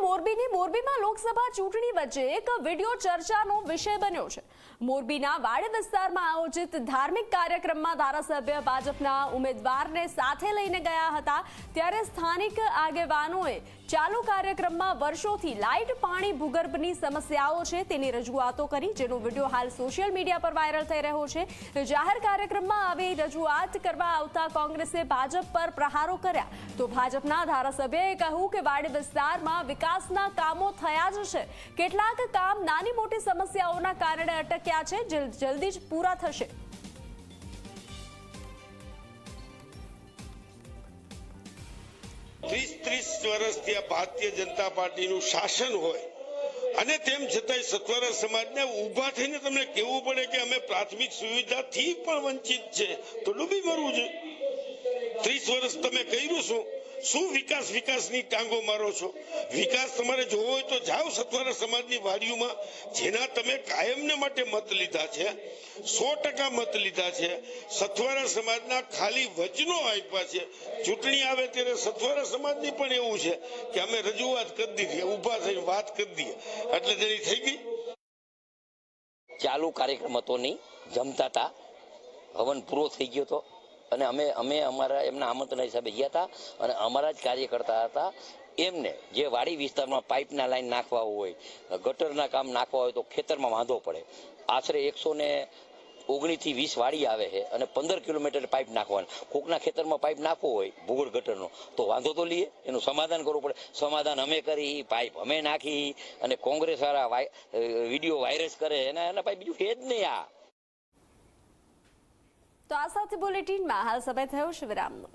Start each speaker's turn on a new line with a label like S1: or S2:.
S1: મોરબીમાં લોકસભા ચૂંટણી વચ્ચે એક વિડિયો ચર્ચાનો વિષય બન્યો છે। મોરબીના વાડી વિસ્તારમાં આયોજિત ધાર્મિક કાર્યક્રમમાં ધારાસભ્ય ભાજપના ઉમેદવારને સાથે લઈને ગયા હતા, ત્યારે સ્થાનિક આગેવાનોએ ચાલુ કાર્યક્રમમાં વર્ષોથી લાઇટ, પાણી, ભૂગર્ભની સમસ્યાઓ છે તેની રજૂઆતો કરી, જેનો વિડિયો હાલ સોશિયલ મીડિયા પર વાયરલ થઈ રહ્યો છે। જાહેર કાર્યક્રમમાં આવી રજૂઆત કરવા આવતા કોંગ્રેસે ભાજપ પર પ્રહારો કર્યા, તો ભાજપના ધારાસભ્યએ કહ્યું કે વાડી વિસ્તારમાં વિકાસના કામો થયા જ છે, કેટલાક કામ નાની મોટી સમસ્યાઓના કારણે અટક્યા છે, જે જલ્દી જ પૂરા થશે।
S2: 30 વર્ષથી આ ભારતીય જનતા પાર્ટીનું શાસન હોય અને તેમ છતાંય સત્વરા સમાજને ઊભા થઈને તમને કહેવું પડે કે અમે પ્રાથમિક સુવિધાથી પણ વંચિત છે, તો ડૂબી મરવું જોઈએ। 30 વર્ષ તમે કર્યું શું વિકાસની ટાંગો મારો છો? વિકાસ તમારે જોવો હોય તો જાઓ સત્વરા સમાજની વાડીઓમાં, જેના તમે કાયમને માટે મત લીધા છે, 100% મત લીધા છે, સત્વરા સમાજના ખાલી વચનો આપ્યા છે। ચૂંટણી આવે ત્યારે સત્વરા સમાજની પણ એવું છે કે અમે રજૂઆત કરી દીધી, ઊભા થઈને વાત કરી દઈએ, એટલે તેની થઈ ગઈ।
S3: ચાલુ કાર્યક્રમ હતો નહીં, જમતા હતા, હવન પૂરો થઈ ગયો હતો અને અમે અમારા એમના આમંત્રણ હિસાબે ગયા હતા અને અમારા જ કાર્યકર્તા હતા। એમને જે વાડી વિસ્તારમાં પાઇપના લાઈન નાખવા હોય, ગટરના કામ નાખવા હોય તો ખેતરમાં વાંધો પડે। આશરે 119 થી 20 વાડી આવે છે અને 15 કિલોમીટર પાઇપ નાખવાના, કોકના ખેતરમાં પાઇપ નાખવો હોય ભૂગર્ભ ગટરનો તો વાંધો તો લઈએ, એનું સમાધાન કરવું પડે। સમાધાન અમે કરી, પાઇપ અમે નાખી અને કોંગ્રેસ વાળા વિડીયો વાયરસ કરે, એના પાઇપ બીજું છે જ નહીં। આ
S1: તો આ સાથે બુલેટિનમાં હાલ સમય થયો છે વિરામનો।